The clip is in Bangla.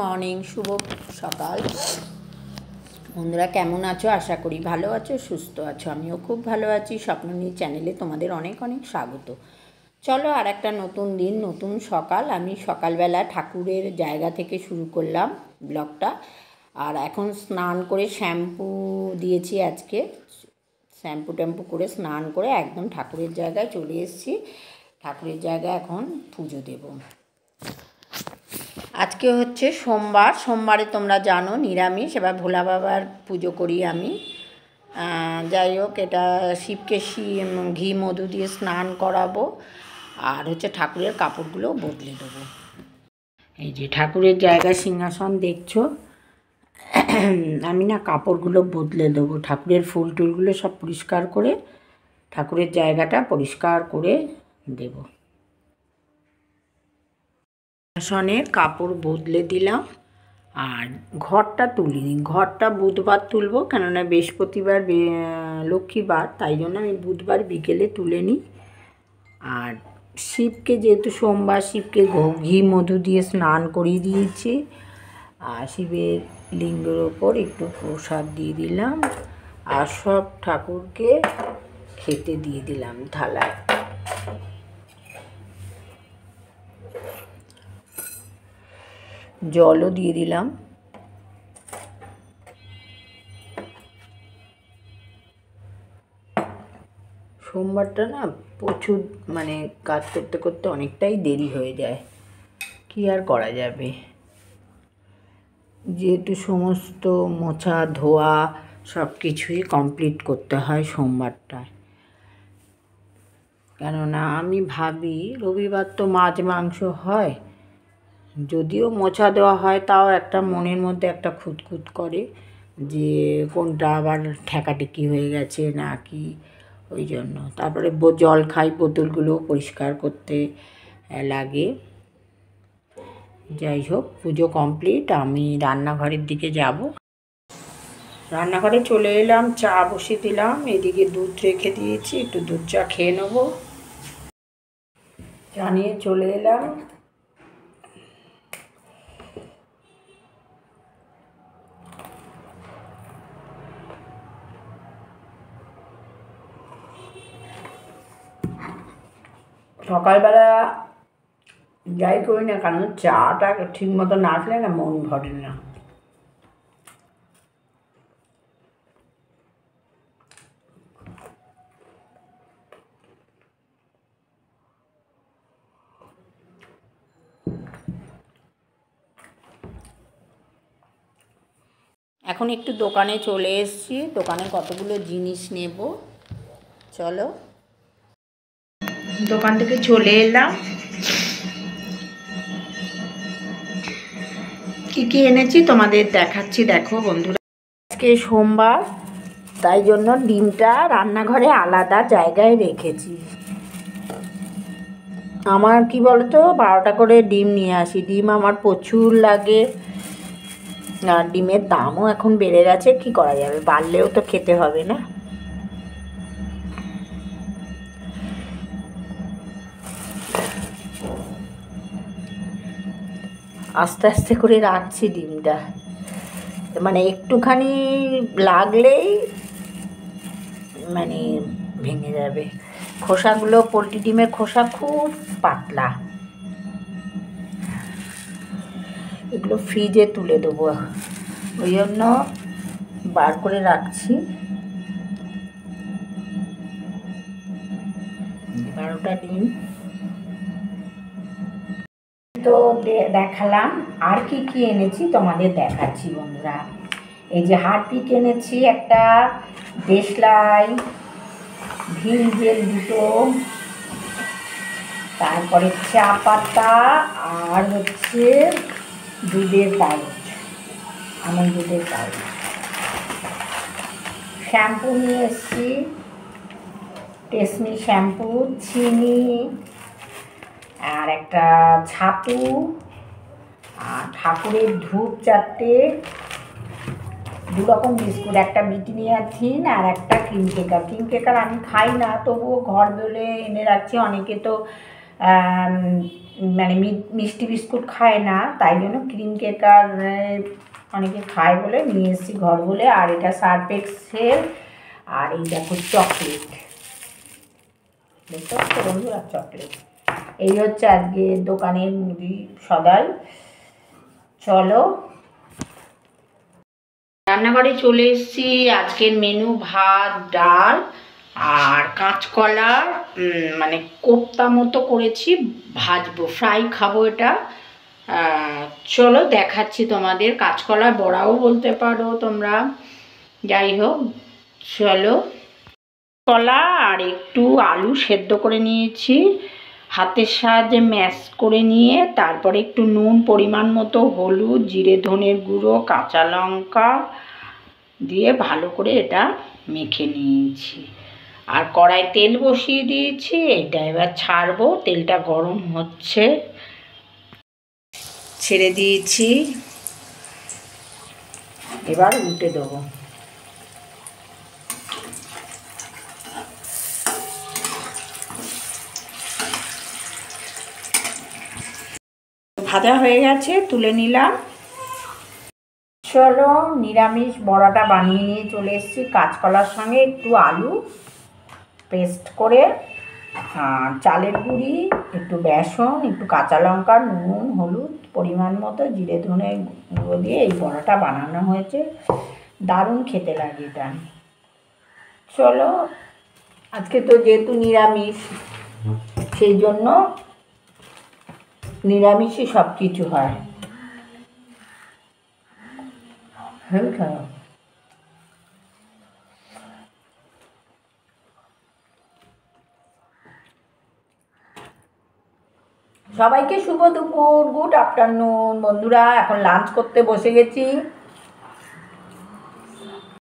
মর্নিং, শুভ সকাল বন্ধুরা। কেমন আছো? আশা করি ভালো আছো, সুস্থ আছো। আমিও খুব ভালো আছি। স্বপ্ননীল চ্যানেলে তোমাদের অনেক অনেক স্বাগত। চলো, আর একটা নতুন দিন, নতুন সকাল। আমি সকালবেলা ঠাকুরের জায়গা থেকে শুরু করলাম ব্লগটা। আর এখন স্নান করে শ্যাম্পু দিয়েছি আজকে। শ্যাম্পু ট্যাম্পু করে স্নান করে একদম ঠাকুরের জায়গায় চলে এসেছি। ঠাকুরের জায়গায় এখন পুজো দেব। আজকে হচ্ছে সোমবার। সোমবারে তোমরা জানো নিরামিষ। এবার ভোলা বাবার পুজো করি আমি। যাই হোক, এটা শিবকে ঘি মধু দিয়ে স্নান করাবো। আর হচ্ছে ঠাকুরের কাপড়গুলো বদলে দেবো। এই যে ঠাকুরের জায়গায় সিংহাসন দেখছো, আমি না কাপড়গুলো বদলে দেবো। ঠাকুরের ফুল টুলগুলো সব পরিষ্কার করে ঠাকুরের জায়গাটা পরিষ্কার করে দেবো। সিংহাসনের কাপড় বদলে দিলাম। আর ঘরটা তুলিনি, ঘরটা বুধবার তুলবো, কেননা বৃহস্পতিবার লক্ষ্মীবার, তাই জন্য আমি বুধবার বিকেলে তুলে নিই। আর শিবকে যেহেতু সোমবার, শিবকে ঘি মধু দিয়ে স্নান করিয়ে দিয়েছি। আর শিবের লিঙ্গের ওপর একটু প্রসাদ দিয়ে দিলাম। আর সব ঠাকুরকে খেতে দিয়ে দিলাম থালায়। জলও দিয়ে দিলাম। সোমবারটা না প্রচুর কাজ করতে করতে অনেকটাই দেরি হয়ে যায়, কি আর করা যাবে। যেহেতু সমস্ত মোছা ধোয়া সব কিছুই কমপ্লিট করতে হয় সোমবারটায়। কেননা আমি ভাবি রবিবার তো মাছ মাংস হয়, যদিও মোছা দেওয়া হয়, তাও একটা মনের মধ্যে একটা খুঁতখুত করে যে কোনটা আবার ঠেকাঠেকি হয়ে গেছে না কি, ওই জন্য। তারপরে জল খাই, বোতলগুলো পরিষ্কার করতে লাগে। যাই হোক, পুজো কমপ্লিট। আমি রান্নাঘরের দিকে যাব। রান্নাঘরে চলে এলাম, চা বসিয়ে দিলাম। এদিকে দুধ রেখে দিয়েছি, একটু দুধ চা খেয়ে নেবো। চা নিয়ে চলে এলাম। সকালবেলা যাই করি না কেন, চাটা ঠিক মতো না খেলে না মন ভরে না। এখন একটু দোকানে চলে এসেছি, দোকানে কতগুলো জিনিস নেব। চলো, দোকান থেকে চলে এলাম। কি কি এনেছি তোমাদের দেখাচ্ছি, দেখো বন্ধুরা। আজকে সোমবার, তাই জন্য ডিমটা রান্নাঘরে আলাদা জায়গায় রেখেছি। আমার কি বলতো, 12টা করে ডিম নিয়ে আসি। ডিম আমার প্রচুর লাগে। আর ডিমের দামও এখন বেড়ে গেছে, কি করা যাবে, বাড়লেও তো খেতে হবে না। আস্তে আস্তে করে রাখছি ডিমটা, একটুখানি লাগলেই ভেঙে যাবে। খোসাগুলো, পোলট্রি ডিমের খোসা খুব পাতলা। এগুলো ফ্রিজে তুলে দেবো, ওই জন্য বার করে রাখছি। 12টা ডিম তো দেখালাম। আর কি কি এনেছি তোমাদের দেখাচ্ছি বন্ধুরা। এই যে হারপিক এনেছি একটা, দেশলাই, ভিম জেল দুটো, তারপরে চা পাতা, আর হচ্ছে দুধের পাউচ, আমুল দুধের পাউচ। শ্যাম্পু নিয়ে এসেছি, টেসমি শ্যাম্পু, চিনি, আর একটা ছাতু, আর ঠাকুরের ধূপ 4টে, 2 রকম বিস্কুট, একটা ব্রিটানিয়া থিন আর একটা ক্রিম কেকার। ক্রিম কেকার আমি খাই না, তবুও ঘর বলে এনে রাখছি। অনেকে তো মানে মিষ্টি বিস্কুট খায় না, তাই জন্য ক্রিম কেক আর অনেকে খায় বলে নিয়ে এসেছি ঘর বলে। আর এটা সার্ফ এক্সেল, আর এই দেখো চকলেট, দেখতে পাচ্ছ বন্ধুরা চকলেট। এই হচ্ছে আজকে দোকানের মুদি সদাই। চলো রান্নাঘরে চলে এসেছি। আজকের মেনু ভাত, ডাল আর কাঁচকলা, মানে কোপ্তা মতো করেছি, ভাজবো, ফ্রাই খাবো এটা। চলো দেখাচ্ছি তোমাদের। কাঁচকলা বড়াও বলতে পারো তোমরা, যাই হোক চলো। কলা আর একটু আলু সেদ্ধ করে নিয়েছি, হাতের সাহায্যে ম্যাশ করে নিয়ে তারপরে একটু নুন, পরিমাণ মতো হলুদ, জিরে ধনের গুঁড়ো, কাঁচা লঙ্কা দিয়ে ভালো করে এটা মেখে নিয়েছি। আর কড়াই তেল বসিয়ে দিয়েছি, এটা এবার ছাড়বো। তেলটা গরম হচ্ছে, ছেড়ে দিয়েছি, এবার উল্টে দেবো। ভাজা হয়ে গেছে, তুলে নিলাম। চলো নিরামিষ বড়াটা বানিয়ে নিয়ে চলে এসেছি। কাঁচকলার সঙ্গে একটু আলু পেস্ট করে, চালের গুঁড়ি, একটু বেসন, একটু কাঁচা লঙ্কা, নুন, হলুদ, পরিমাণ মতো জিরে ধনে গুঁড়ো দিয়ে এই বড়াটা বানানো হয়েছে। দারুণ খেতে লাগে এটা। চলো আজকে তো যেহেতু নিরামিষ, সেই জন্য নিরামিষই সব কিছু হয়। হ্যাঁ, সবাইকে শুভ দুপুর, গুড আফটারনুন বন্ধুরা। এখন লাঞ্চ করতে বসে গেছি।